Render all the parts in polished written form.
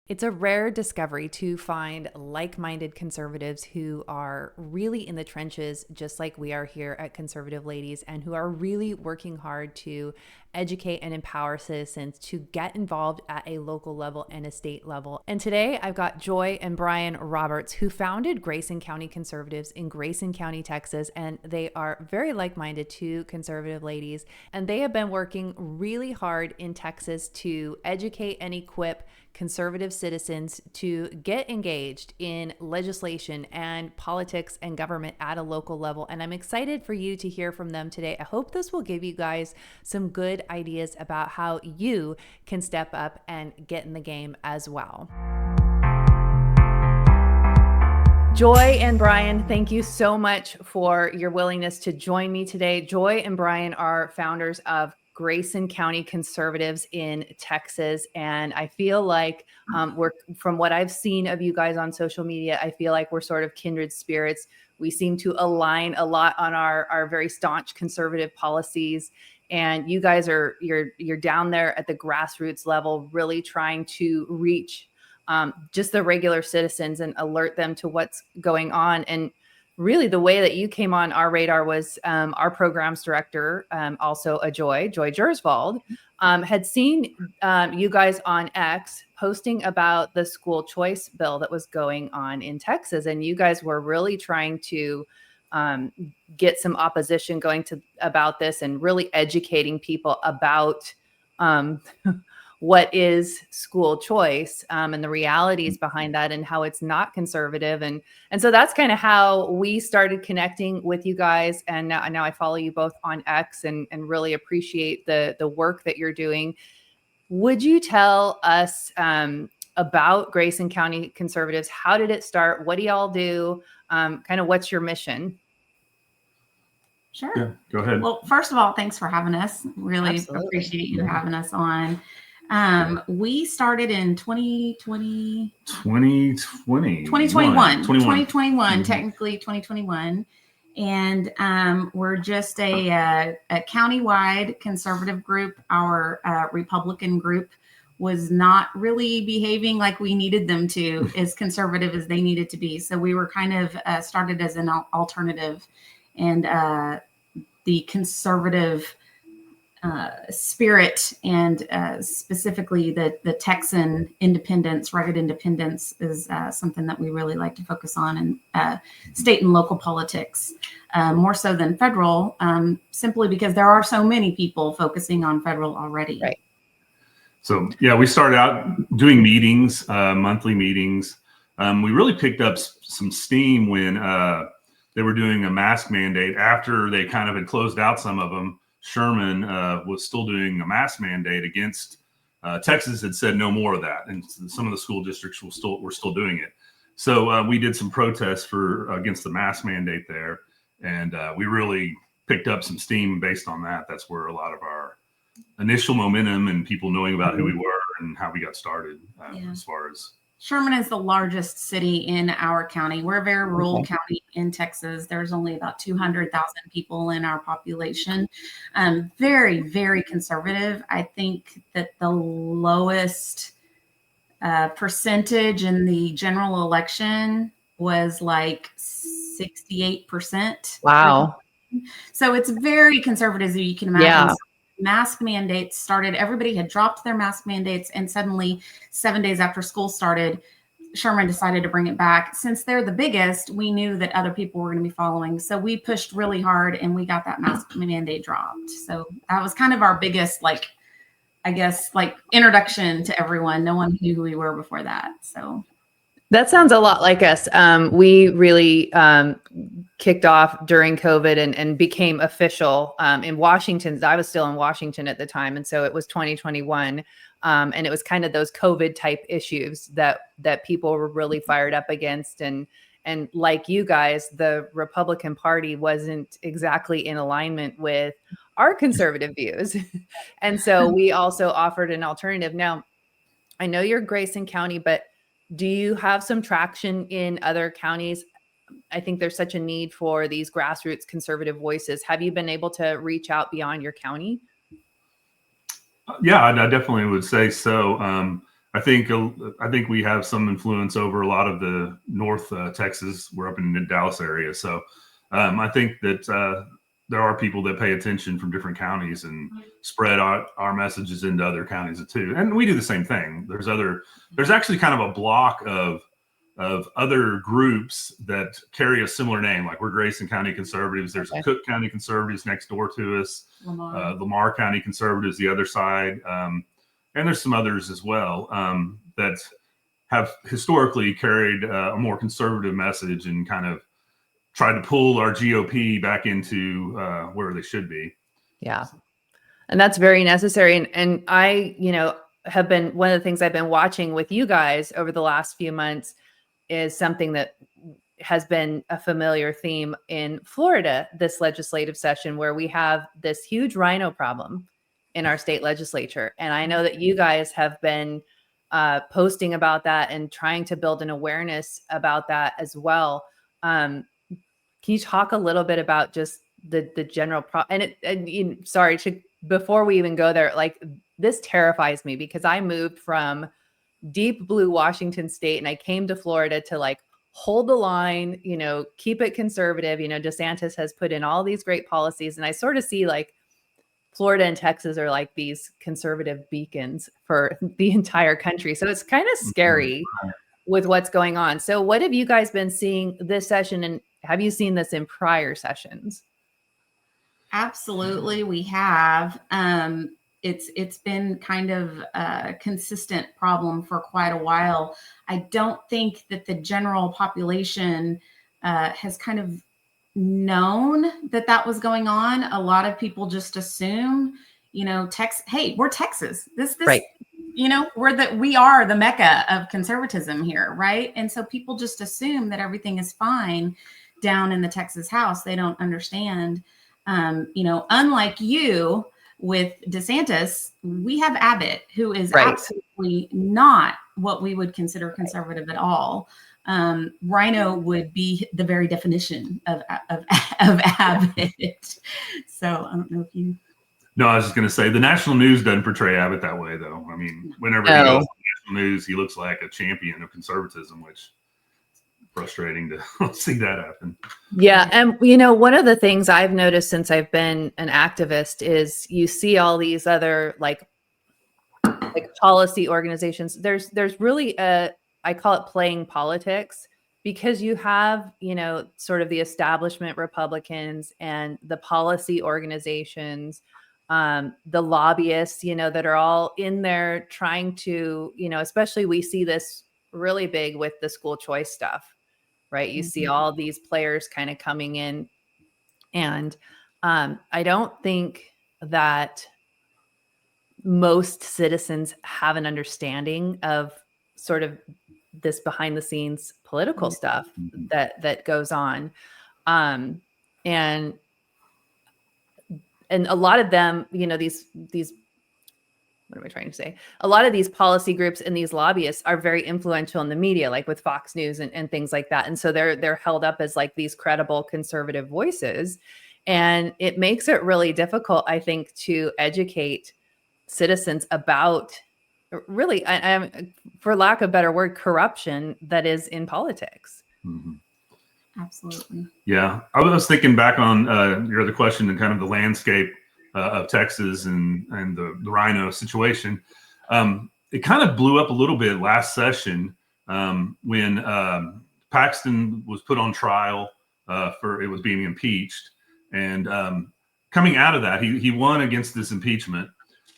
It's a rare discovery to find like-minded conservatives who are really in the trenches, just like we are here at Conservative Ladies, and who are really working hard to educate and empower citizens to get involved at a local level and a state level. And today I've got Joy and Brian Roberts, who founded Grayson County Conservatives in Grayson County, Texas, and they are very like-minded to Conservative Ladies, and they have been working really hard in Texas to educate and equip conservative citizens to get engaged in legislation and politics and government at a local level. And I'm excited for you to hear from them today. I hope this will give you guys some good ideas about how you can step up and get in the game as well. Joy and Brian, thank you so much for your willingness to join me today. Joy and Brian are founders of Grayson County Conservatives in Texas. And I feel like from what I've seen of you guys on social media, I feel like we're sort of kindred spirits. We seem to align a lot on our very staunch conservative policies. And you guys you're down there at the grassroots level, really trying to reach just the regular citizens and alert them to what's going on. And really the way that you came on our radar was our programs director, also a Joy Jersvold, had seen you guys on X posting about the school choice bill that was going on in Texas. And you guys were really trying to get some opposition going about this and really educating people about what is school choice and the realities behind that and how it's not conservative. And so that's kind of how we started connecting with you guys. And now I follow you both on X and really appreciate the work that you're doing. Would you tell us about Grayson County Conservatives? How did it start? What do y'all do? Kind of what's your mission? Sure. Yeah, go ahead. Well, first of all, thanks for having us. Really Absolutely. Appreciate you having us on. We started in 2021, technically 2021. And we're just a countywide conservative group. Our Republican group was not really behaving like we needed them to, as conservative as they needed to be. So we were kind of started as an alternative, and the conservative spirit and specifically the Texan independence, rugged independence is something that we really like to focus on in state and local politics, more so than federal, simply because there are so many people focusing on federal already. Right. So, yeah, we started out doing meetings, monthly meetings. We really picked up some steam when they were doing a mask mandate after they kind of had closed out some of them. Sherman was still doing a mask mandate against Texas had said no more of that, and some of the school districts were still doing it. So we did some protests against the mask mandate there, and we really picked up some steam based on that. That's where a lot of our initial momentum and people knowing about who we were and how we got started as far as. Sherman is the largest city in our county. We're a very rural county in Texas. There's only about 200,000 people in our population. Very, very conservative. I think that the lowest percentage in the general election was like 68%. Wow. So it's very conservative, as you can imagine. Yeah. So mask mandates started. Everybody had dropped their mask mandates, and suddenly 7 days after school started, Sherman decided to bring it back. Since they're the biggest, we knew that other people were going to be following. So we pushed really hard, and we got that mask mandate dropped. So that was kind of our biggest, introduction to everyone. No one knew who we were before that. So that sounds a lot like us. We really kicked off during COVID and became official in Washington. I was still in Washington at the time. And so it was 2021. And it was kind of those COVID type issues that people were really fired up against. And like you guys, the Republican Party wasn't exactly in alignment with our conservative views. And so we also offered an alternative. Now, I know you're Grayson County, but do you have some traction in other counties? I think there's such a need for these grassroots conservative voices. Have you been able to reach out beyond your county? Yeah, I definitely would say so. I think we have some influence over a lot of the North Texas. We're up in the Dallas area, so I think that there are people that pay attention from different counties and spread our messages into other counties too. And we do the same thing. There's actually kind of a block of other groups that carry a similar name. Like we're Grayson County Conservatives. There's a Cook County Conservatives next door to us. Lamar County Conservatives, the other side. And there's some others as well that have historically carried a more conservative message and kind of tried to pull our GOP back into where they should be. Yeah. And that's very necessary. And I, have been, one of the things I've been watching with you guys over the last few months is something that has been a familiar theme in Florida this legislative session, where we have this huge RINO problem in our state legislature. And I know that you guys have been posting about that and trying to build an awareness about that as well. Can you talk a little bit about just the general before we even go there, like this terrifies me because I moved from deep blue Washington state and I came to Florida to like hold the line, keep it conservative. DeSantis has put in all these great policies, and I sort of see like Florida and Texas are like these conservative beacons for the entire country. So it's kind of scary with what's going on. So what have you guys been seeing this session, and have you seen this in prior sessions? Absolutely, we have. It's been kind of a consistent problem for quite a while. I don't think that the general population has kind of known that was going on. A lot of people just assume, hey, we're Texas. This, right. We are the Mecca of conservatism here, right? And so people just assume that everything is fine down in the Texas House. They don't understand. Unlike you with DeSantis, we have Abbott, who is absolutely not what we would consider conservative at all. RINO would be the very definition of Abbott. So I don't know if you. No, I was just going to say the national news doesn't portray Abbott that way, though. I mean, whenever he goes on national news, he looks like a champion of conservatism, which is frustrating to see that happen. Yeah. And, one of the things I've noticed since I've been an activist is you see all these other like policy organizations. There's really I call it playing politics, because you have, sort of the establishment Republicans and the policy organizations, the lobbyists, that are all in there trying to, especially we see this really big with the school choice stuff, right? You see all these players kind of coming in, and I don't think that most citizens have an understanding of sort of this behind the scenes political stuff that goes on. And a lot of them, these, what am I trying to say? A lot of these policy groups and these lobbyists are very influential in the media, like with Fox News and things like that. And so they're held up as like these credible conservative voices. And it makes it really difficult, I think, to educate citizens about really, for lack of a better word, corruption that is in politics. Mm-hmm. Absolutely. Yeah. I was thinking back on your other question and kind of the landscape of Texas and the RINO situation. It kind of blew up a little bit last session when Paxton was put on trial it was being impeached. And coming out of that, he won against this impeachment.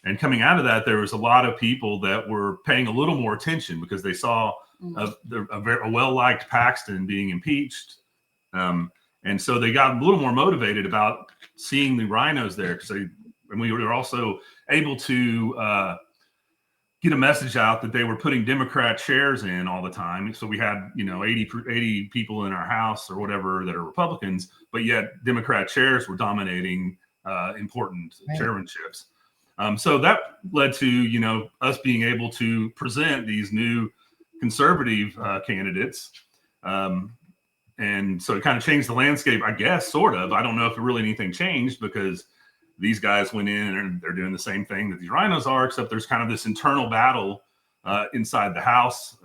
And coming out of that, there was a lot of people that were paying a little more attention because they saw a well-liked Paxton being impeached. And so they got a little more motivated about seeing the RINOs there, because we were also able to get a message out that they were putting Democrat chairs in all the time. So we had, 80 people in our House or whatever that are Republicans, but yet Democrat chairs were dominating important chairmanships. So that led to, us being able to present these new conservative candidates. And so it kind of changed the landscape, I guess, sort of. I don't know if really anything changed, because these guys went in and they're doing the same thing that these RINOs are, except there's kind of this internal battle inside the House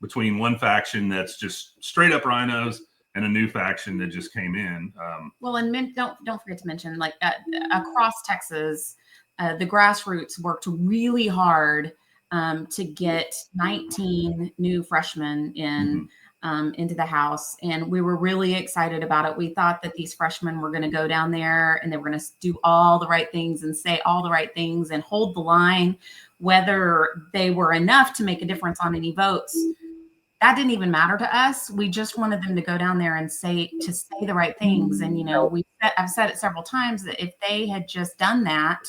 between one faction that's just straight up RINOs and a new faction that just came in. Well, and don't forget to mention, like across Texas, the grassroots worked really hard to get 19 new freshmen in. Into the House. And we were really excited about it. We thought that these freshmen were going to go down there and they were going to do all the right things and say all the right things and hold the line, whether they were enough to make a difference on any votes. That didn't even matter to us. We just wanted them to go down there and say the right things. And, you know, I've said it several times that if they had just done that,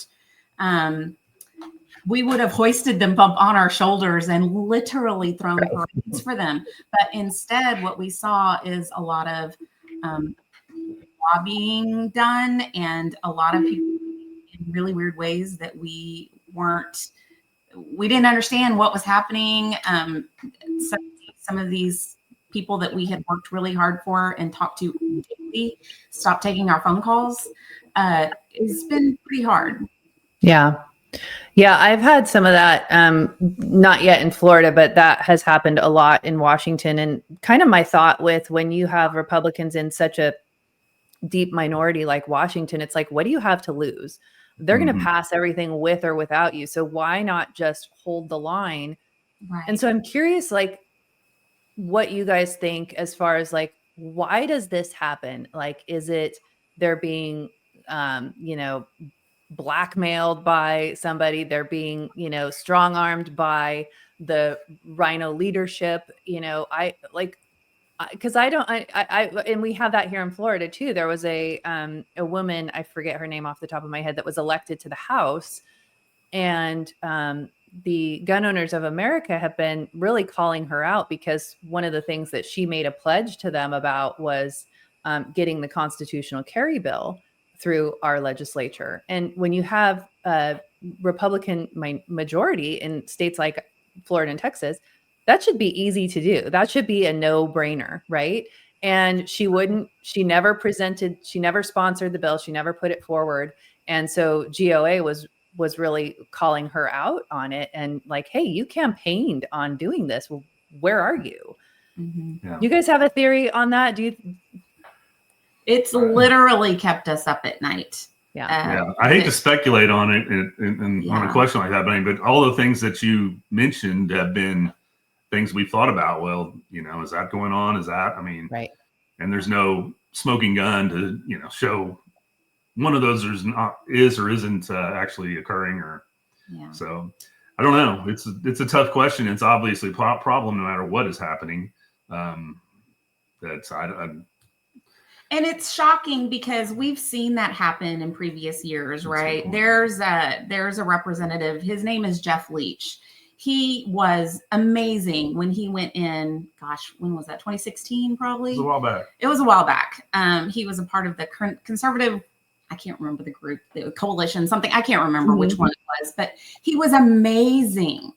we would have hoisted them up on our shoulders and literally thrown parades for them. But instead, what we saw is a lot of lobbying done and a lot of people in really weird ways that we didn't understand what was happening. Some of these people that we had worked really hard for and talked to daily stopped taking our phone calls. It's been pretty hard. Yeah. Yeah, I've had some of that, not yet in Florida, but that has happened a lot in Washington. And kind of my thought with when you have Republicans in such a deep minority like Washington, it's like, what do you have to lose? They're going to pass everything with or without you. So why not just hold the line? Right. And so I'm curious, like, what you guys think as far as like, why does this happen? Like, is it they're being, blackmailed by somebody, they're being, strong-armed by the RINO leadership, because and we have that here in Florida too. There was a woman, I forget her name off the top of my head, that was elected to the House, and the Gun Owners of America have been really calling her out because one of the things that she made a pledge to them about was getting the constitutional carry bill through our legislature. And when you have a Republican majority in states like Florida and Texas, that should be easy to do. That should be a no-brainer, right? And she never sponsored the bill. She never put it forward. And so GOA was really calling her out on it and like, hey, you campaigned on doing this. Well, where are you? Mm-hmm. Yeah. You guys have a theory on that? It's literally kept us up at night. Yeah. I hate to speculate on it and on a question like that, but all the things that you mentioned have been things we've thought about. Well, is that going on? Right. And there's no smoking gun to, show one of those is or isn't actually occurring so I don't know. It's a tough question. It's obviously a problem no matter what is happening. And it's shocking because we've seen that happen in previous years, right? There's a representative. His name is Jeff Leach. He was amazing when he went in. Gosh, when was that? 2016, probably. It was a while back. It was a while back. He was a part of the conservative. I can't remember the group, the coalition, something. I can't remember which one it was, but he was amazing.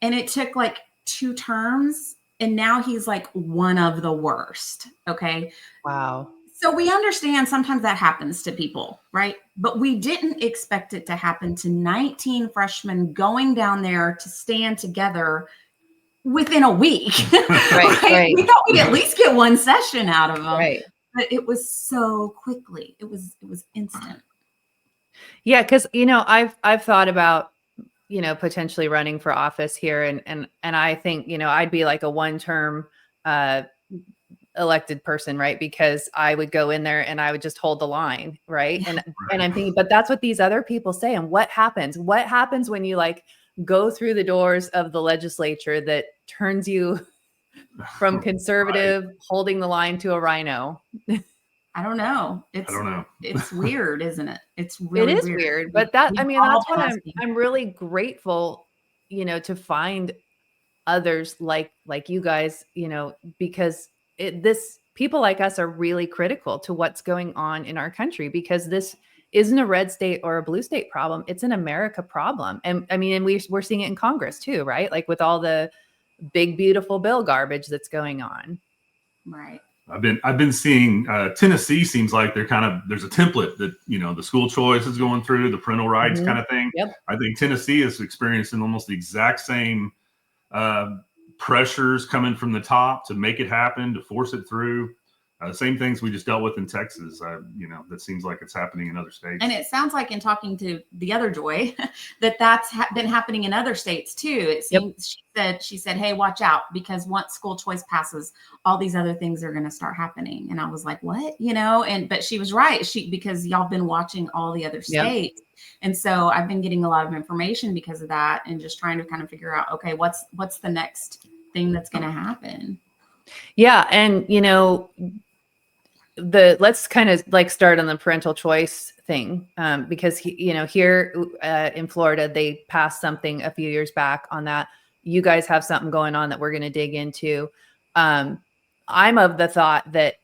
And it took like 2 terms. And now he's like one of the worst. Okay. Wow. So we understand sometimes that happens to people, right? But we didn't expect it to happen to 19 freshmen going down there to stand together within a week. Right? We thought we'd at least get one session out of them. Right. But it was so quickly. It was instant. Yeah, because I've thought about potentially running for office here, and I think I'd be like a one-term elected person, right? Because I would go in there and I would just hold the line, right? And I'm thinking, but that's what these other people say. And what happens? What happens when you like go through the doors of the legislature that turns you from conservative holding the line to a RINO? I don't know. I don't know. It's weird, isn't it? It's really weird. But that's what I'm really grateful, to find others like you guys, because people like us are really critical to what's going on in our country, because this isn't a red state or a blue state problem. It's an America problem. And we're seeing it in Congress too, right? Like with all the big, beautiful bill garbage that's going on. Right. I've been seeing Tennessee seems like there's a template that, you know, the school choice is going through, the parental rights kind of thing. Yep. I think Tennessee is experiencing almost the exact same pressures coming from the top to make it happen, to force it through. Same things we just dealt with in Texas. You know, that seems like it's happening in other states. And it sounds like, in talking to the other Joy, that's been happening in other states too. It seems she said, hey, watch out, because once school choice passes, all these other things are going to start happening. And I was like, what? You know, but she was right. Because y'all been watching all the other states. And so I've been getting a lot of information because of that, and just trying to kind of figure out, okay, what's the next thing that's going to happen? Yeah. And, you know, let's kind of like start on the parental choice thing, because you know, here in Florida, they passed something a few years back on that. You guys have something going on that we're going to dig into. I'm of the thought that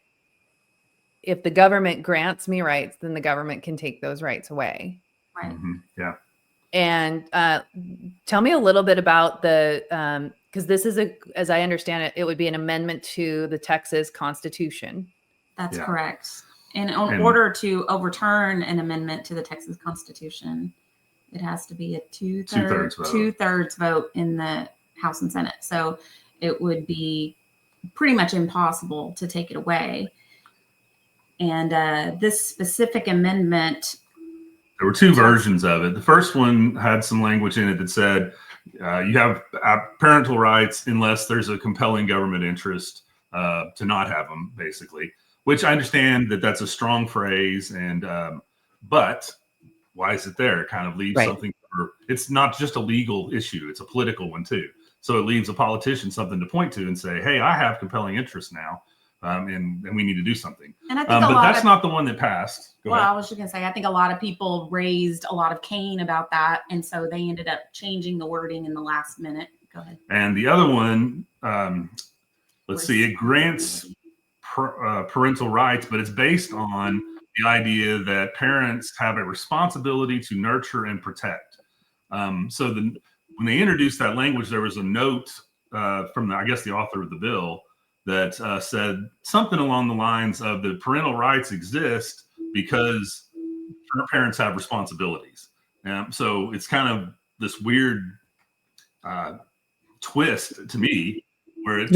if the government grants me rights, then the government can take those rights away. Right. Mm-hmm. Yeah. And tell me a little bit about the because this is as I understand it, it would be an amendment to the Texas Constitution. That's correct. And in order to overturn an amendment to the Texas Constitution, it has to be a two-thirds vote in the House and Senate. So it would be pretty much impossible to take it away. And this specific amendment, there were two versions of it. The first one had some language in it that said you have parental rights unless there's a compelling government interest to not have them, basically. Which I understand that's a strong phrase, and but why is it there? It kind of leaves something it's not just a legal issue; it's a political one too. So it leaves a politician something to point to and say, "Hey, I have compelling interest now, and we need to do something." And I think but that's not the one that passed. Go ahead. I was just going to say, I think a lot of people raised a lot of cane about that, and so they ended up changing the wording in the last minute. Go ahead. And the other one, let's see, it grants parental rights, but it's based on the idea that parents have a responsibility to nurture and protect. So when they introduced that language, there was a note from I guess the author of the bill that said something along the lines of the parental rights exist because parents have responsibilities. So it's kind of this weird twist to me, where it's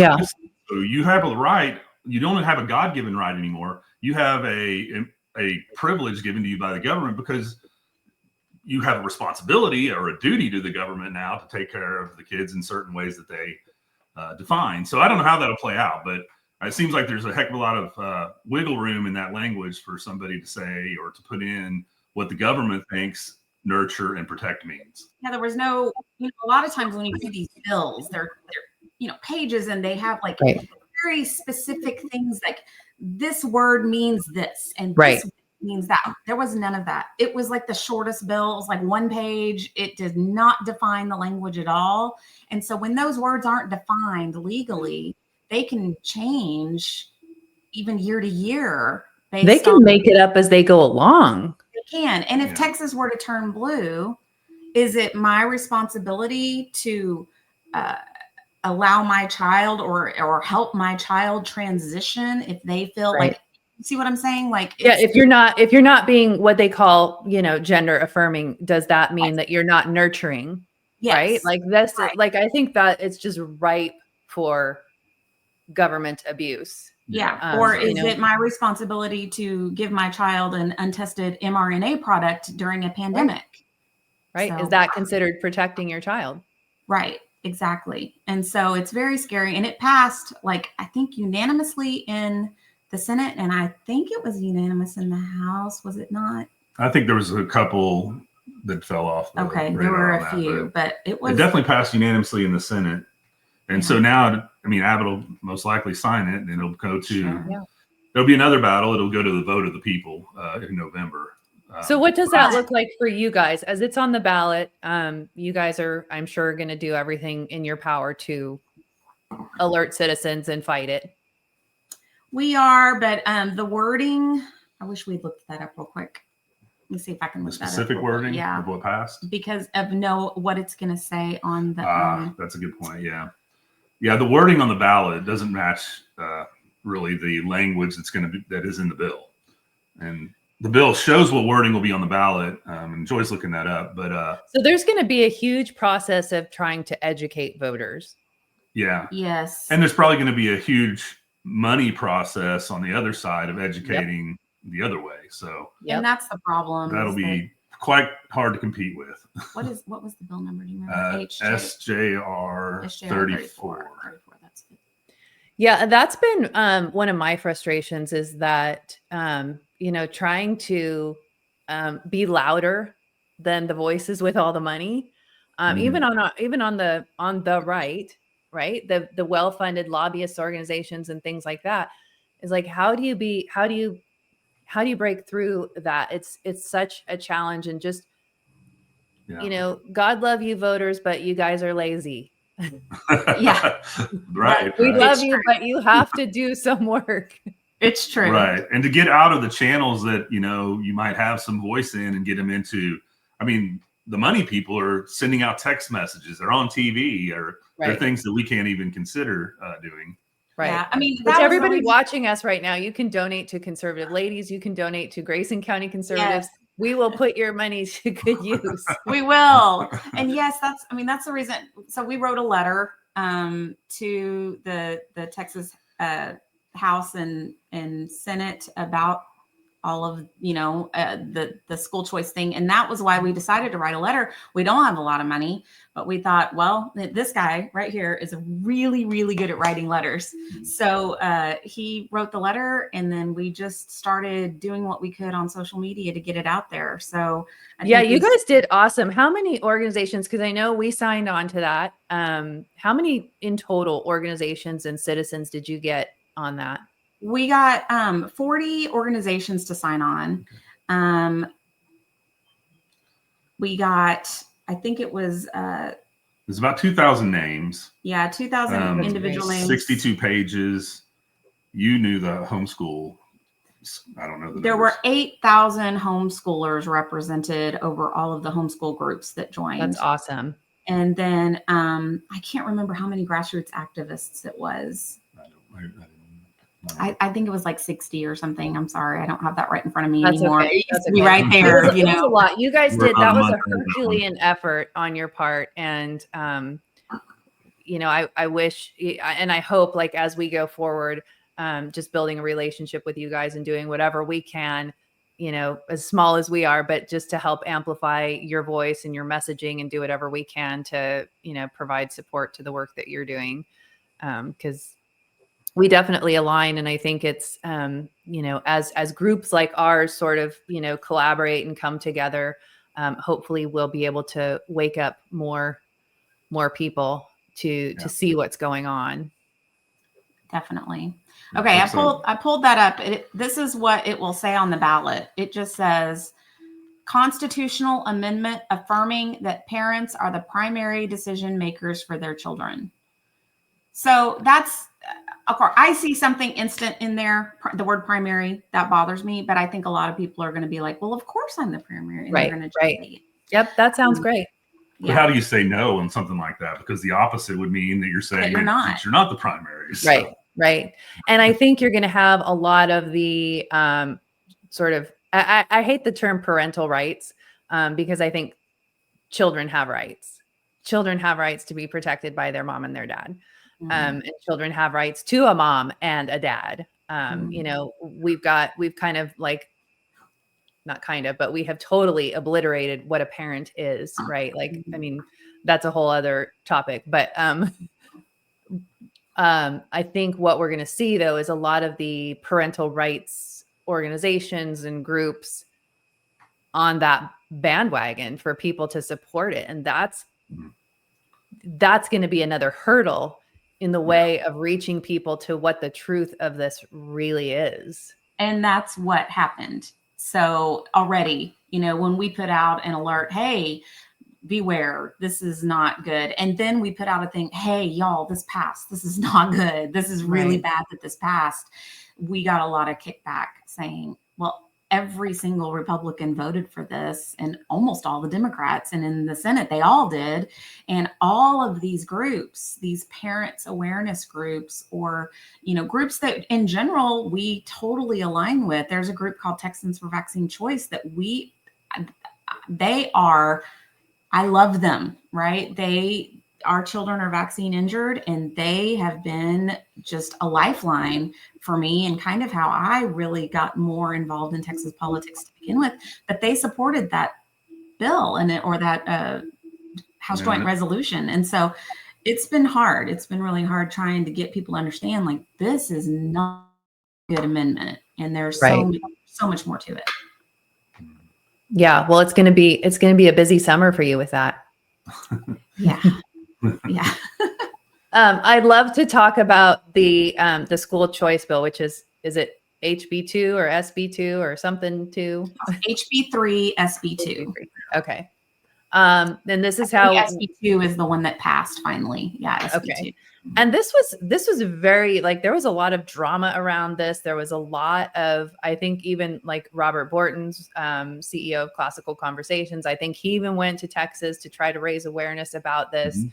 so you have a right. You don't have a God-given right anymore. You have a privilege given to you by the government because you have a responsibility or a duty to the government now to take care of the kids in certain ways that they define. So I don't know how that'll play out, but it seems like there's a heck of a lot of wiggle room in that language for somebody to say or to put in what the government thinks nurture and protect means. Yeah, there was no, a lot of times when you see these bills, they're pages, and they have like very specific things like this word means this and this means that. There was none of that. It was like the shortest bill. It was like one page. It did not define the language at all. And so when those words aren't defined legally, they can change even year to year. They can make it up as they go along. They can. And if Texas were to turn blue, is it my responsibility to allow my child or help my child transition if they feel like, see what I'm saying? Like, if you're not being what they call, gender affirming, does that mean that you're not nurturing? Yes. Right? Like that's like, I think that it's just ripe for government abuse. Yeah. Or is it my responsibility to give my child an untested mRNA product during a pandemic? Right. So, is that considered protecting your child? Right. Exactly. And so it's very scary. And it passed, like, I think unanimously in the Senate. And I think it was unanimous in the House. Was it not? I think there was a couple that fell off. Okay. There were a few, but it definitely passed unanimously in the Senate. And so now, Abbott will most likely sign it, and it'll go to, there'll be another battle. It'll go to the vote of the people in November. So what does that look like for you guys as it's on the ballot? You guys are, I'm sure, going to do everything in your power to alert citizens and fight it. We are, but the wording, I wish we'd looked that up real quick. Let me see if I can look that up. Specific wording of what passed? Because of what it's going to say on the... that's a good point, yeah. Yeah, the wording on the ballot doesn't match really the language that is in the bill. And the bill shows what wording will be on the ballot. And Joy's looking that up, but so there's going to be a huge process of trying to educate voters. Yeah. Yes. And there's probably going to be a huge money process on the other side of educating the other way. So and that's the problem. That'll be quite hard to compete with. What was the bill number? Do you remember? SJR 34. That's good. Yeah, that's been one of my frustrations is that, trying to be louder than the voices with all the money, even on the right, the well-funded lobbyist organizations and things like that, is like, how do you break through that? It's such a challenge, and just, God love you voters, but you guys are lazy. Yeah. Right. We love you, but you have to do some work. It's true. Right. And to get out of the channels that, you might have some voice in and get them into, the money people are sending out text messages. They're on TV, or they're things that we can't even consider doing. Right. Yeah. Which everybody watching us right now, you can donate to Conservative Ladies. You can donate to Grayson County Conservatives. Yes. We will put your money to good use. We will. And yes, that's the reason. So we wrote a letter to the Texas House and Senate about all of, the school choice thing. And that was why we decided to write a letter. We don't have a lot of money, but we thought, well, this guy right here is really, really good at writing letters. So he wrote the letter, and then we just started doing what we could on social media to get it out there. So you guys did awesome. How many organizations, because I know we signed on to that. How many in total organizations and citizens did you get on that? We got 40 organizations to sign on. We got, I think it was there's about 2,000 names. Yeah, 2,000 individual names. 62 pages. You knew the homeschool. I don't know. There were 8,000 homeschoolers represented over all of the homeschool groups that joined. That's awesome. And then I can't remember how many grassroots activists it was. I think it was like 60 or something. I'm sorry, I don't have that right in front of me anymore. Okay. It used to be right there. It was a lot. You guys did. That was a Herculean effort on your part, and I wish, and I hope, like, as we go forward, just building a relationship with you guys and doing whatever we can, as small as we are, but just to help amplify your voice and your messaging, and do whatever we can to, provide support to the work that you're doing, because we definitely align. And I think it's, as groups like ours sort of, collaborate and come together, hopefully we'll be able to wake up more people to see what's going on. Definitely. Okay. I pulled that up. This is what it will say on the ballot. It just says, constitutional amendment affirming that parents are the primary decision makers for their children. So that's, of course, I see something instant in there, the word primary, that bothers me, but I think a lot of people are going to be like, well, of course I'm the primary. And right. Yep. That sounds great. But how do you say no on something like that? Because the opposite would mean that you're saying you're not the primary. So. Right. Right. And I think you're going to have a lot of the sort of, I hate the term parental rights, because I think children have rights. Children have rights to be protected by their mom and their dad. And children have rights to a mom and a dad. We've kind of like, not kind of, but we have totally obliterated what a parent is, right? Like, that's a whole other topic, but I think what we're going to see, though, is a lot of the parental rights organizations and groups on that bandwagon for people to support it. And that's going to be another hurdle in the way of reaching people to what the truth of this really is. And that's what happened. So already, when we put out an alert, hey, beware, this is not good. And then we put out a thing, hey, y'all, this passed. This is not good. This is really bad that this passed. We got a lot of kickback saying, well, every single Republican voted for this, and almost all the Democrats, and in the Senate, they all did. And all of these groups, these parents awareness groups, or, groups that in general, we totally align with. There's a group called Texans for Vaccine Choice that I love them, right? Our children are vaccine injured, and they have been just a lifeline for me, and kind of how I really got more involved in Texas politics to begin with. But they supported that bill or that House Joint Resolution. And so it's been hard. It's been really hard trying to get people to understand, like, this is not a good amendment, and there's so much more to it. Yeah. Well, it's going to be a busy summer for you with that. Yeah. Yeah. I'd love to talk about the school choice bill, which is it HB2 or SB2 or something 2? HB3, SB2. Okay. And this is how SB2 is the one that passed finally. Yeah. SB2. Okay. And this was very, like, there was a lot of drama around this. There was a lot of, I think, even like Robert Borton's CEO of Classical Conversations, I think he even went to Texas to try to raise awareness about this.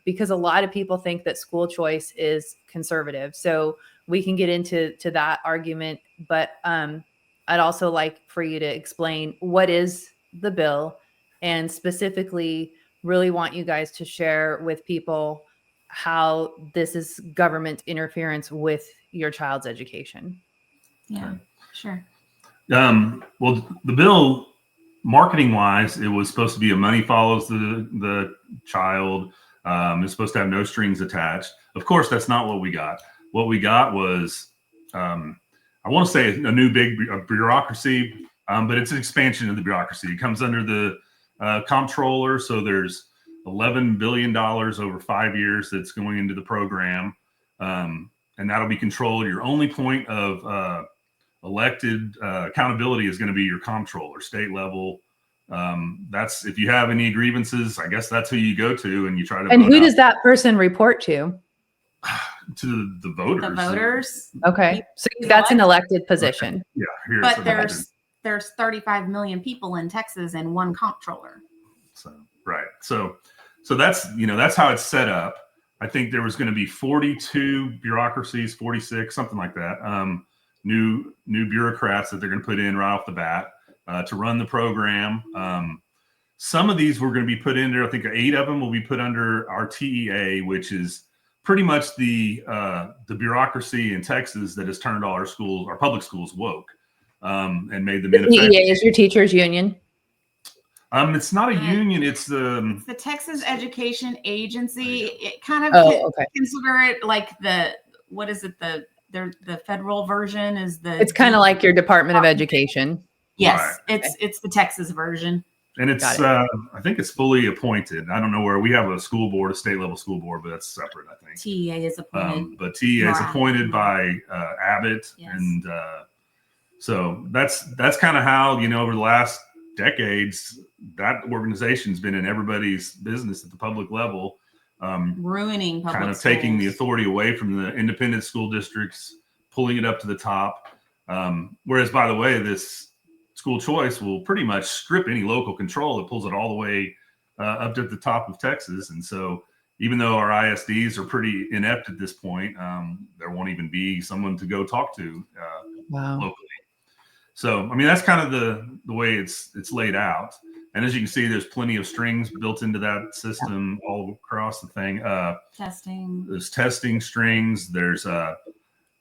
Because a lot of people think that school choice is conservative. So we can get into that argument, but I'd also like for you to explain what is the bill, and specifically really want you guys to share with people how this is government interference with your child's education. Yeah, sure. Well, the bill, marketing wise, it was supposed to be a money follows the child. It's supposed to have no strings attached. Of course, that's not what we got. What we got was, I want to say, a new big bureaucracy, but it's an expansion of the bureaucracy. It comes under the comptroller. So there's $11 billion over 5 years that's going into the program. And that'll be controlled. Your only point of elected accountability is going to be your comptroller, state level. That's, if you have any grievances, I guess that's who you go to, and you try to. And who does that person report to? To the voters. The voters. Okay, so that's an elected position. Yeah, but there's 35 million people in Texas and one comptroller. So right, so that's that's how it's set up. I think there was going to be 42 bureaucracies, 46, something like that. New bureaucrats that they're going to put in right off the bat. To run the program. Some of these were going to be put in there. I think 8 of them will be put under our TEA, which is pretty much the bureaucracy in Texas that has turned all our public schools woke, and made them ineffective. TEA is your teachers union. It's not a union. It's the Texas Education Agency. It kind of consider it like what is it? The federal version is the. It's kind of like your Department of Education. Yes, right. It's the Texas version. And it's I think it's fully appointed. I don't know where we have a school board, a state level school board, but that's separate, I think. TEA is appointed. But TEA is appointed by Abbott. Yes. And so that's kind of how, over the last decades, that organization's been in everybody's business at the public level. Ruining public kind of schools. Taking the authority away from the independent school districts, pulling it up to the top. Whereas, by the way, this school choice will pretty much strip any local control. It pulls it all the way up to the top of Texas. And so even though our ISDs are pretty inept at this point, there won't even be someone to go talk to locally. So, I mean, that's kind of the way it's laid out. And as you can see, there's plenty of strings built into that system all across the thing. Testing. There's testing strings. There's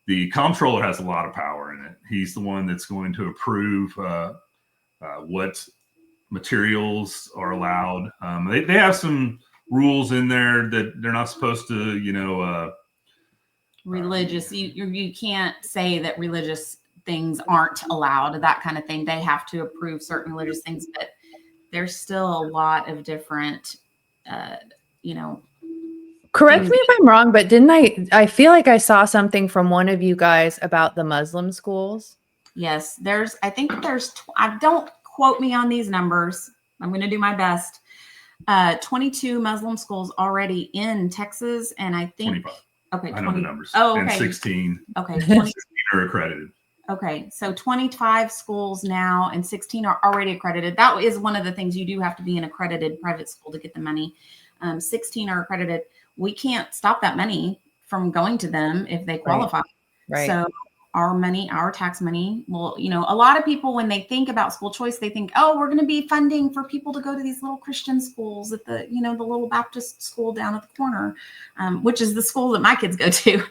the comptroller has a lot of power in it. He's the one that's going to approve what materials are allowed. They have some rules in there that they're not supposed to, religious. You can't say that religious things aren't allowed, that kind of thing. They have to approve certain religious things, but there's still a lot of different, Correct me if I'm wrong, but I feel like I saw something from one of you guys about the Muslim schools. Yes, don't quote me on these numbers. I'm going to do my best. 22 Muslim schools already in Texas. And I think, 25. Okay. I know the numbers. Oh, okay. And 16. Okay. 16 are accredited. Okay, so 25 schools now and 16 are already accredited. That is one of the things. You do have to be an accredited private school to get the money. 16 are accredited. We can't stop that money from going to them if they qualify. Right. So our money, our tax money, well, a lot of people, when they think about school choice, they think, oh, we're going to be funding for people to go to these little Christian schools at the, the little Baptist school down at the corner, which is the school that my kids go to.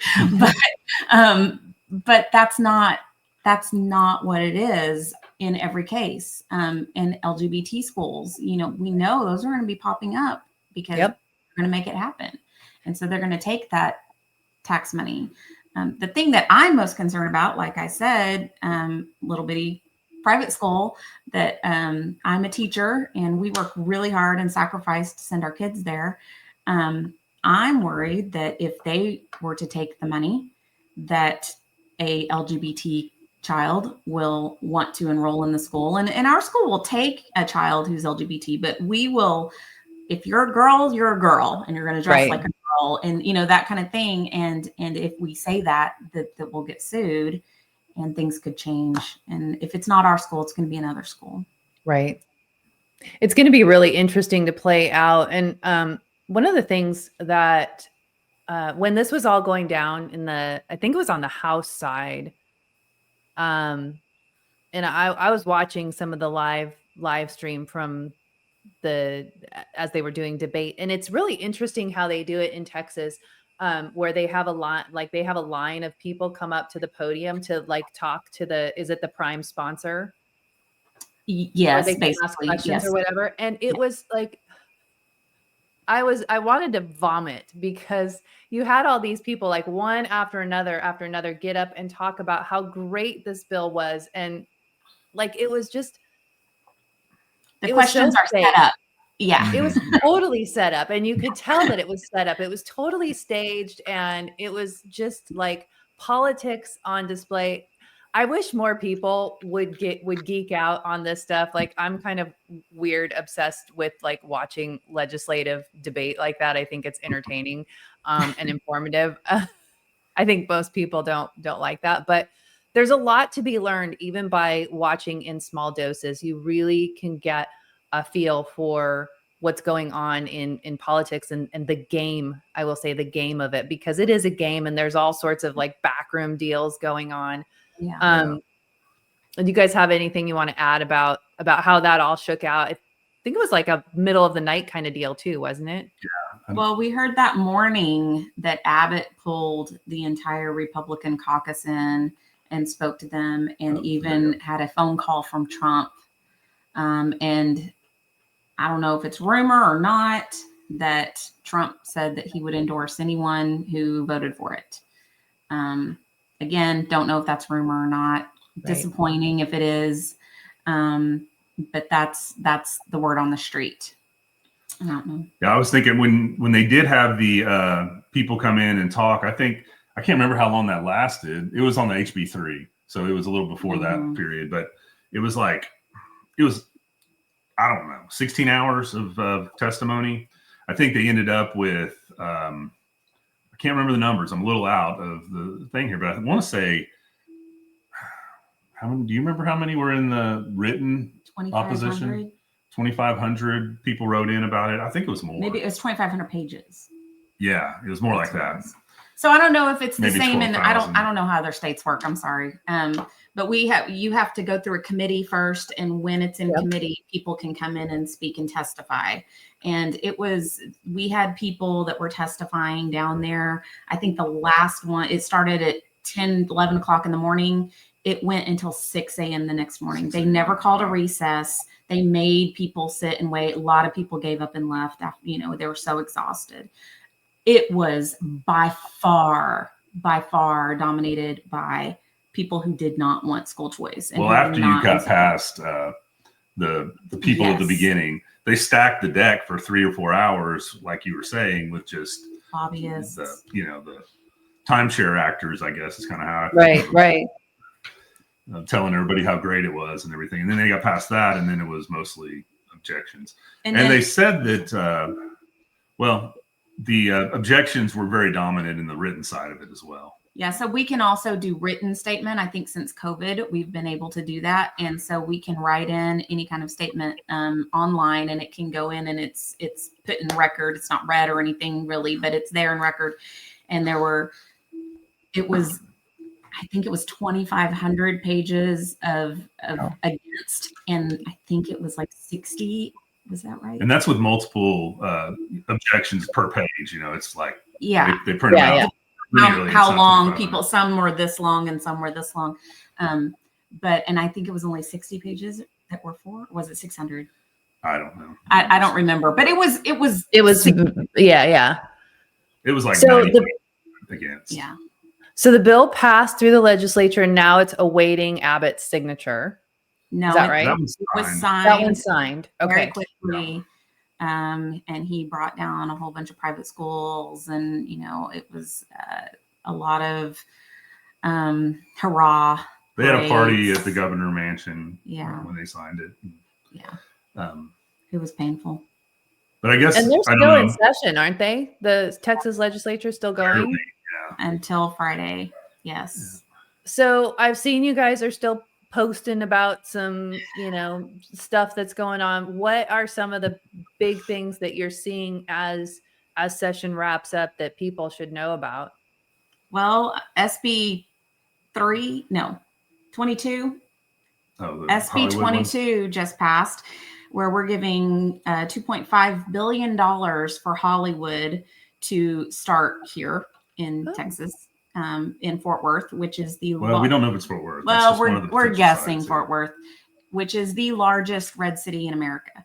But that's not what it is in every case. In LGBT schools, we know those are going to be popping up because they're going to make it happen. And so they're going to take that tax money. The thing that I'm most concerned about, like I said, little bitty private school that I'm a teacher and we work really hard and sacrifice to send our kids there. I'm worried that if they were to take the money, that a LGBT child will want to enroll in the school, and our school will take a child who's LGBT, but we will, if you're a girl, you're a girl and you're going to dress like a girl, and that kind of thing. And if we say that we'll get sued and things could change. And if it's not our school, it's going to be another school. Right. It's going to be really interesting to play out. And one of the things that when this was all going down I think it was on the House side, and I was watching some of the live stream from as they were doing debate, and it's really interesting how they do it in Texas, where they have a line of people come up to the podium to talk to is it the prime sponsor? Yes, they can ask questions or whatever. And it was like, I wanted to vomit because you had all these people, one after another get up and talk about how great this bill was. And it was just, the questions are set up. Yeah. It was totally set up, and you could tell that it was set up. It was totally staged, and it was just politics on display. I wish more people would geek out on this stuff. I'm kind of weird, obsessed with watching legislative debate like that. I think it's entertaining and informative. I think most people don't like that, but there's a lot to be learned even by watching in small doses. You really can get a feel for what's going on in politics and the game. I will say the game of it, because it is a game, and there's all sorts of backroom deals going on. Yeah. Do you guys have anything you want to add about how that all shook out? I think it was a middle of the night kind of deal too, wasn't it? Yeah. Well, we heard that morning that Abbott pulled the entire Republican caucus in and spoke to them, and even had a phone call from Trump. And I don't know if it's rumor or not that Trump said that he would endorse anyone who voted for it. Again, don't know if that's rumor or not. Right. Disappointing if it is. But that's the word on the street. I don't know. Yeah, I was thinking when they did have the people come in and talk, I can't remember how long that lasted. It was on the HB3, so it was a little before that period, but it was I don't know, 16 hours of testimony. I think they ended up with, I can't remember the numbers. I'm a little out of the thing here, but I want to say, do you remember how many were in the written opposition? 2,500 people wrote in about it. I think it was more. Maybe it was 2,500 pages. Yeah, it was more like that. So I don't know if it's the Maybe same, 12,000. and I don't know how other states work. I'm sorry. But you have to go through a committee first, and when it's in committee, people can come in and speak and testify. And we had people that were testifying down there. I think the last one, it started at 10, 11 o'clock in the morning. It went until 6 a.m. the next morning. They never called a recess. They made people sit and wait. A lot of people gave up and left after, they were so exhausted. It was by far dominated by people who did not want school choice. And after you got past the people at the beginning, they stacked the deck for 3 or 4 hours, like you were saying, with just lobbyists. The timeshare actors, I guess, is kind of how right. Telling everybody how great it was and everything. And then they got past that, and then it was mostly objections. And they said that, the objections were very dominant in the written side of it as well. Yeah, so we can also do written statement. I think since COVID, we've been able to do that. And so we can write in any kind of statement online, and it can go in and it's put in record. It's not read or anything really, but it's there in record. And I think it was 2,500 pages of against, and I think it was like 60. Was that right? And that's with multiple objections per page. It's like, yeah, they print them out. Yeah. How long people, some were this long and some were this long. And I think it was only 60 pages that were for, was it 600? I don't know. I don't remember, but it was yeah. It was like so 90 against. Yeah. So the bill passed through the legislature, and now it's awaiting Abbott's signature. No, is that right? That was signed. That one's signed. Okay. Very quickly. And he brought down a whole bunch of private schools, and it was a lot of hurrah. They had a party at the governor mansion. Yeah. When they signed it. Yeah. It was painful. But I guess, and they're still in session, aren't they? The Texas legislature is still going? Yeah. Until Friday. Yes. Yeah. So I've seen you guys are still posting about some, stuff that's going on. What are some of the big things that you're seeing as session wraps up that people should know about? Well, SB 22. SB 22 just passed, where we're giving $2.5 billion for Hollywood to start here in Texas, in Fort Worth, which is we don't know if it's Fort Worth. Well, we're guessing Fort Worth, which is the largest red city in America.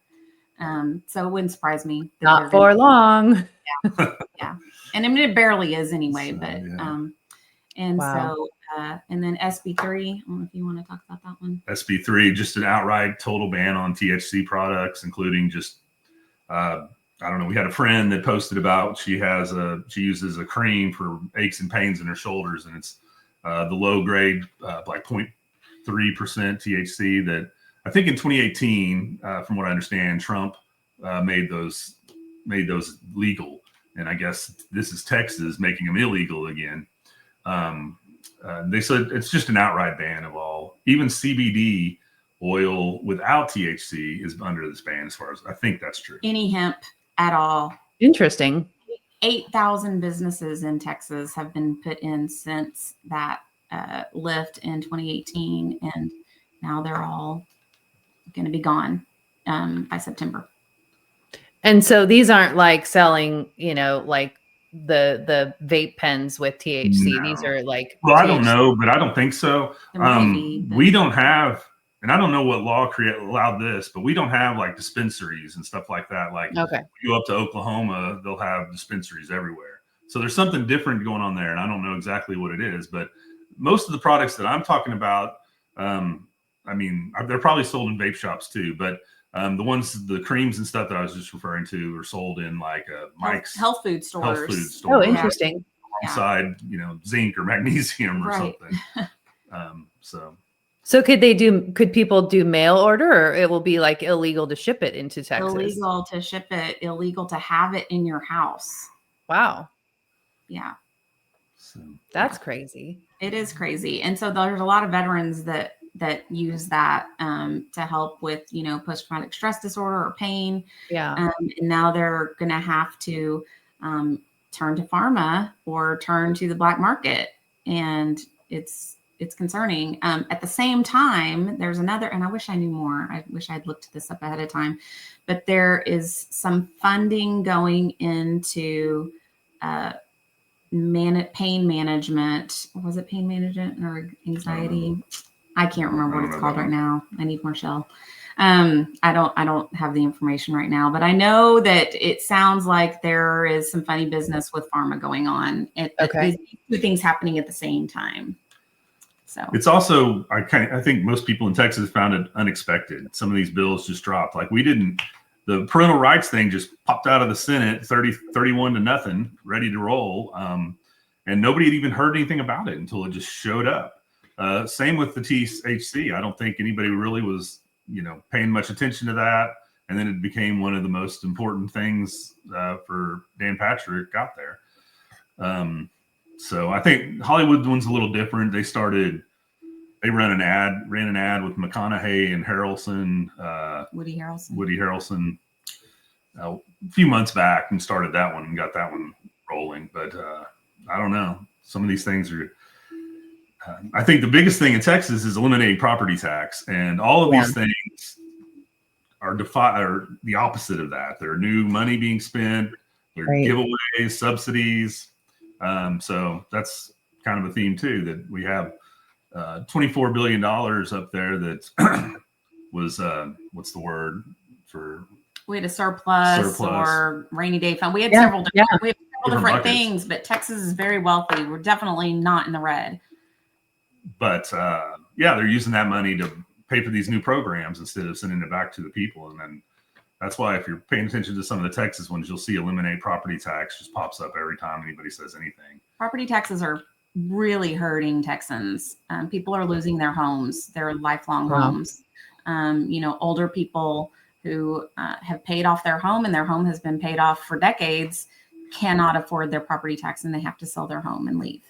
So it wouldn't surprise me. Not for long. Yeah. And I mean, it barely is anyway, but and wow. so and then SB 3, I don't know if you want to talk about that one. SB 3, just an outright total ban on THC products, including just I don't know. We had a friend that posted about she uses a cream for aches and pains in her shoulders, and it's the low grade like 0.3% THC that I think in 2018, from what I understand, Trump made those legal, and I guess this is Texas making them illegal again. They said it's just an outright ban of all, even CBD oil without THC is under this ban, as far as I think that's true. Any hemp at all. Interesting. 8,000 businesses in Texas have been put in since that lift in 2018, and now they're all going to be gone by September. And so these aren't like selling, like the vape pens with THC. No. These are like, well, THC. I don't know, but I don't think so. We don't have, and I don't know what law allowed this, but we don't have like dispensaries and stuff like that. Like, okay, you go up to Oklahoma, they'll have dispensaries everywhere. So there's something different going on there, and I don't know exactly what it is. But most of the products that I'm talking about, I mean, they're probably sold in vape shops too. But the creams and stuff that I was just referring to are sold in like Mike's health food stores. Oh, interesting. Alongside, zinc or magnesium or something. So could people do mail order, or it will be like illegal to ship it into Texas? Illegal to ship it, illegal to have it in your house. Wow. Yeah. That's crazy. It is crazy. And so there's a lot of veterans that use that to help with, post-traumatic stress disorder or pain. Yeah. And now they're going to have to turn to pharma or turn to the black market. And it's concerning. At the same time, there's another, and I wish I knew more. I wish I'd looked this up ahead of time, but there is some funding going into pain management. Was it pain management or anxiety? I can't remember what it's called right now. I need more shell. I don't have the information right now, but I know that it sounds like there is some funny business with pharma going on. These two things happening at the same time. So it's also, I think most people in Texas found it unexpected. Some of these bills just dropped. Like the parental rights thing just popped out of the Senate, 31-0, ready to roll. And nobody had even heard anything about it until it just showed up. Same with the THC. I don't think anybody really was, paying much attention to that. And then it became one of the most important things for Dan Patrick got there. So I think Hollywood one's a little different. They ran an ad with McConaughey and Woody Harrelson a few months back, and started that one and got that one rolling. But I don't know. Some of these things are. I think the biggest thing in Texas is eliminating property tax, and all of these things are the opposite of that. There are new money being spent. There are giveaways, subsidies. So that's kind of a theme too, that we have $24 billion up there that was what's the word for? We had a surplus or rainy day fund. We had several different things, but Texas is very wealthy. We're definitely not in the red. But they're using that money to pay for these new programs instead of sending it back to the people. And then that's why if you're paying attention to some of the Texas ones, you'll see eliminate property tax just pops up every time anybody says anything. Property taxes are really hurting Texans. People are losing their homes, their lifelong homes. Older people who have paid off their home and their home has been paid off for decades cannot afford their property tax and they have to sell their home and leave.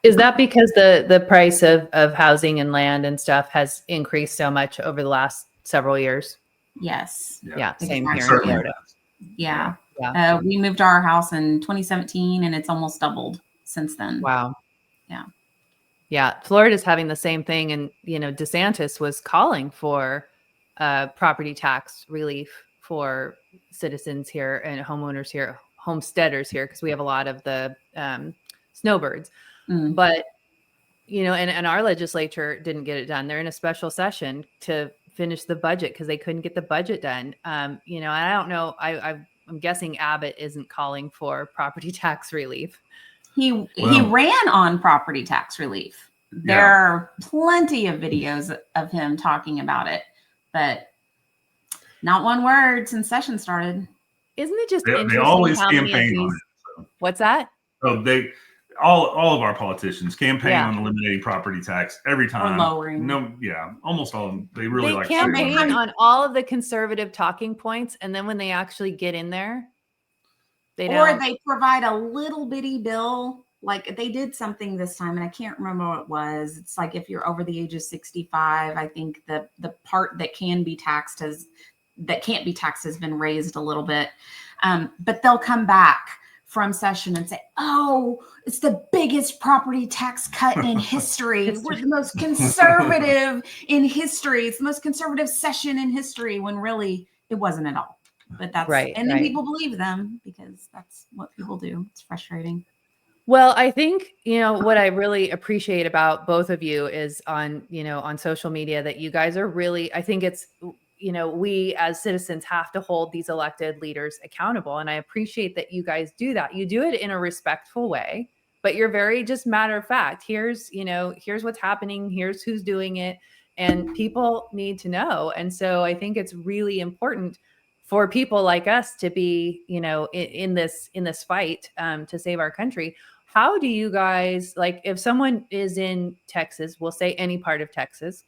Is that because the price of housing and land and stuff has increased so much over the last several years? Yes. Yeah, same here in Certainly. Florida. Yeah. We moved to our house in 2017 and it's almost doubled since then. Wow. Yeah. Yeah. Florida's having the same thing. And, DeSantis was calling for property tax relief for citizens here and homeowners here, homesteaders here, because we have a lot of the snowbirds. But, and our legislature didn't get it done. They're in a special session to finish the budget because they couldn't get the budget done. And I don't know. I'm guessing Abbott isn't calling for property tax relief. He ran on property tax relief. There are plenty of videos of him talking about it, but not one word since session started. Isn't it just interesting? They always campaign on it. So. What's that? Oh, all of our politicians campaign on eliminating property tax every time. Or lowering. Almost all of them. They really like campaign on all of the conservative talking points, and then when they actually get in there, they provide a little bitty bill. Like they did something this time, and I can't remember what it was. It's like if you're over the age of 65, I think the part that can't be taxed has been raised a little bit. But they'll come back from session and say, "Oh, it's the biggest property tax cut in history. We're the most conservative in history. It's the most conservative session in history," when really it wasn't at all. But that's right. And then people believe them because that's what people do. It's frustrating. Well, I think, what I really appreciate about both of you is on social media that you guys are really, I think it's, we as citizens have to hold these elected leaders accountable. And I appreciate that you guys do that. You do it in a respectful way, but you're very just matter of fact. Here's what's happening. Here's who's doing it. And people need to know. And so I think it's really important for people like us to be, in this fight to save our country. How do you guys, like, if someone is in Texas, we'll say any part of Texas,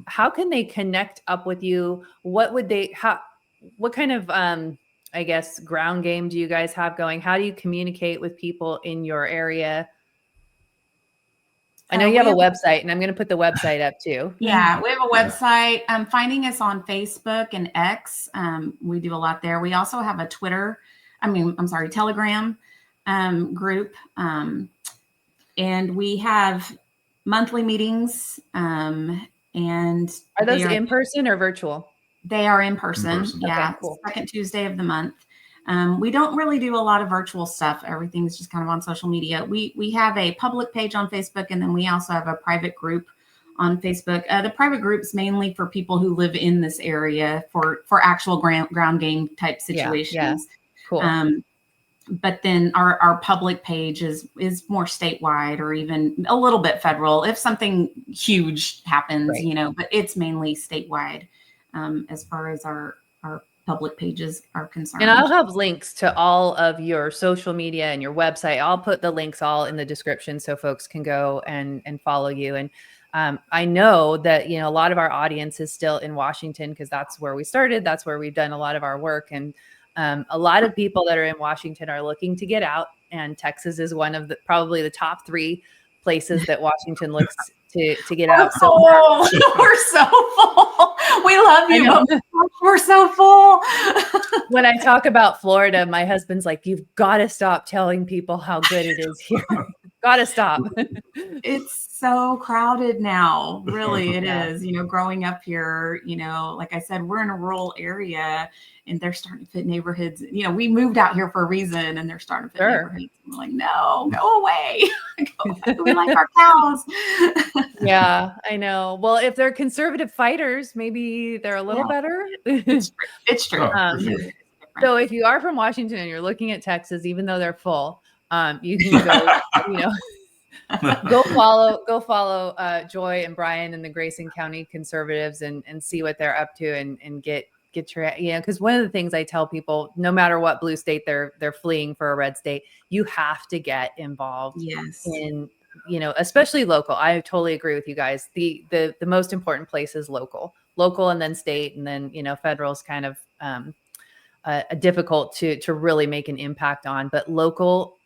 how can they connect up with you? What kind of, I guess, ground game do you guys have going? How do you communicate with people in your area? I know you have a website, and I'm going to put the website up too. Yeah, we have a website. Finding us on Facebook and X. We do a lot there. We also have a Telegram group. And we have monthly meetings. And are those in person or virtual? They are in person. Yeah. Okay, cool. Second Tuesday of the month. We don't really do a lot of virtual stuff. Everything's just kind of on social media. We have a public page on Facebook, and then we also have a private group on Facebook. The private group's mainly for people who live in this area for actual ground game type situations. Yeah. Cool. But then our public page is more statewide or even a little bit federal if something huge happens, but it's mainly statewide as far as our public pages are concerned. And I'll have links to all of your social media and your website. I'll put the links all in the description so folks can go and follow you. And I know that, a lot of our audience is still in Washington because that's where we started. That's where we've done a lot of our work. And a lot of people that are in Washington are looking to get out and Texas is one of probably the top 3 places that Washington looks to get out. So we're so full. We love you, but we're so full. When I talk about Florida, my husband's like, "You've got to stop telling people how good it is here. Got to stop." It's so crowded now. Really, it is. Growing up here, like I said, we're in a rural area and they're starting to fit neighborhoods. We moved out here for a reason and they're starting to fit neighborhoods. We're like, no, go away. Go away. We like our cows. Yeah, I know. Well, if they're conservative fighters, maybe they're a little better. It's true. So if you are from Washington and you're looking at Texas, even though they're full, you can go, go follow Joy and Brian and the Grayson County Conservatives and see what they're up to and get your, because one of the things I tell people, no matter what blue state they're fleeing for a red state, you have to get involved in, especially local. I totally agree with you guys. The most important place is local and then state, and then, federal is kind of difficult to really make an impact on, but local,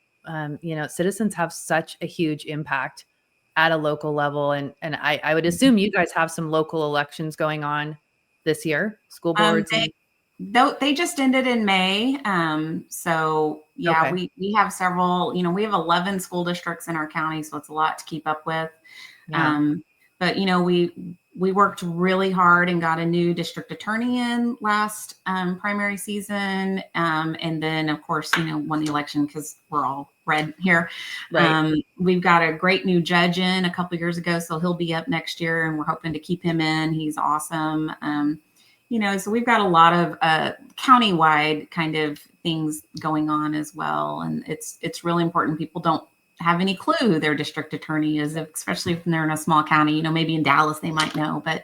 citizens have such a huge impact at a local level. And I would assume you guys have some local elections going on this year, school boards. They just ended in May. So yeah, we have several, we have 11 school districts in our county, so it's a lot to keep up with. Yeah. But we worked really hard and got a new district attorney in last primary season. And then of course, won the election because we're all red here. Right. We've got a great new judge in a couple of years ago, so he'll be up next year and we're hoping to keep him in. He's awesome. So we've got a lot of countywide kind of things going on as well. And it's really important. People don't have any clue who their district attorney is, especially if they're in a small county. Maybe in Dallas they might know, but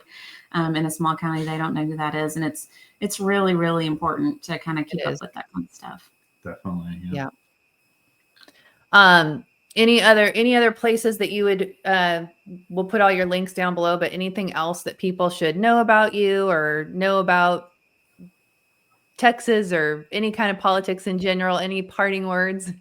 in a small county they don't know who that is. And it's really, really important to kind of keep up with that kind of stuff. Definitely. Yeah. Any other places that you would, we'll put all your links down below, but anything else that people should know about you or know about Texas or any kind of politics in general? Any parting words?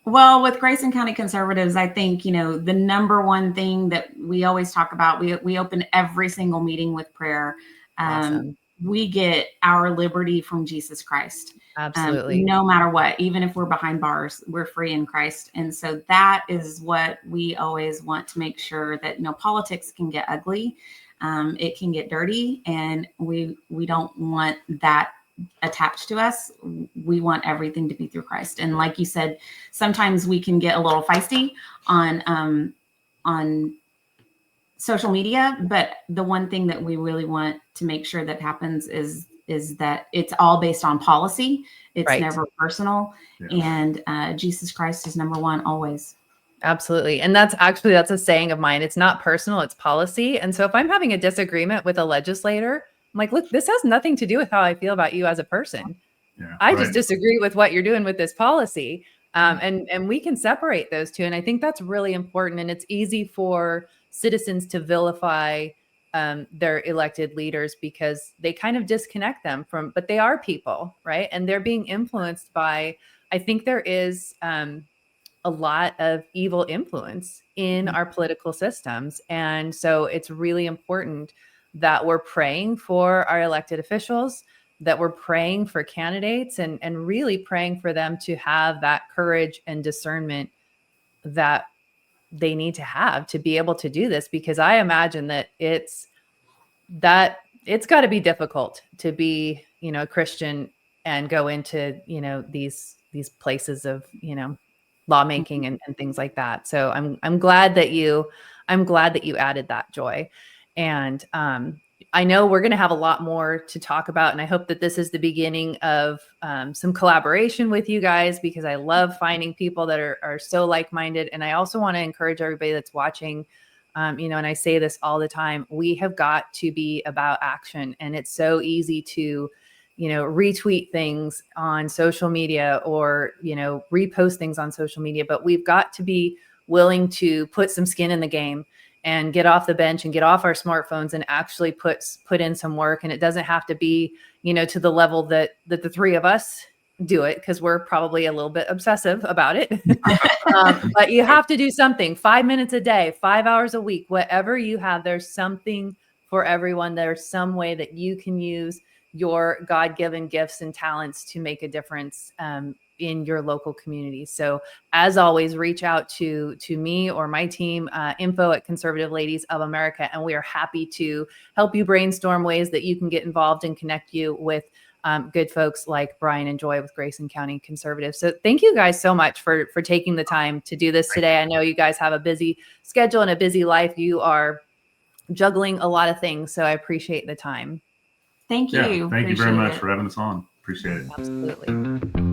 Well, with Grayson County Conservatives, I think, the number one thing that we always talk about, we open every single meeting with prayer. Awesome. We get our liberty from Jesus Christ. Absolutely. No matter what, even if we're behind bars, we're free in Christ. And so that is what we always want to make sure that, politics can get ugly. It can get dirty, and we don't want that attached to us. We want everything to be through Christ. And like you said, sometimes we can get a little feisty on social media, but the one thing that we really want to make sure that happens is that it's all based on policy. It's never personal. Yeah. And Jesus Christ is number one always. Absolutely. And that's a saying of mine. It's not personal, it's policy. And so if I'm having a disagreement with a legislator, I'm like, look, this has nothing to do with how I feel about you as a person. Yeah, I just disagree with what you're doing with this policy. And we can separate those two. And I think that's really important. And it's easy for citizens to vilify their elected leaders because they kind of disconnect them from, but they are people, right? And they're being influenced by, I think there is a lot of evil influence in our political systems. And so it's really important that we're praying for our elected officials, that we're praying for candidates and really praying for them to have that courage and discernment that they need to have to be able to do this. Because I imagine that it's got to be difficult to be, a Christian and go into, these places of, lawmaking and things like that. So I'm glad that you added that, Joy. And I know we're going to have a lot more to talk about, and I hope that this is the beginning of some collaboration with you guys, because I love finding people that are so like-minded. And I also want to encourage everybody that's watching, and I say this all the time, we have got to be about action. And it's so easy to, retweet things on social media or, repost things on social media, but we've got to be willing to put some skin in the game and get off the bench and get off our smartphones and actually put in some work. And it doesn't have to be, to the level that the three of us do it because we're probably a little bit obsessive about it. But you have to do something. 5 minutes a day, 5 hours a week, whatever you have, there's something for everyone. There's some way that you can use your God-given gifts and talents to make a difference in your local community. So as always, reach out to me or my team, info at Conservative Ladies of America. And we are happy to help you brainstorm ways that you can get involved and connect you with good folks like Brian and Joy with Grayson County Conservatives. So thank you guys so much for taking the time to do this today. I know you guys have a busy schedule and a busy life. You are juggling a lot of things. So I appreciate the time. Thank you. Thank you very much for having us on. Appreciate it. Absolutely.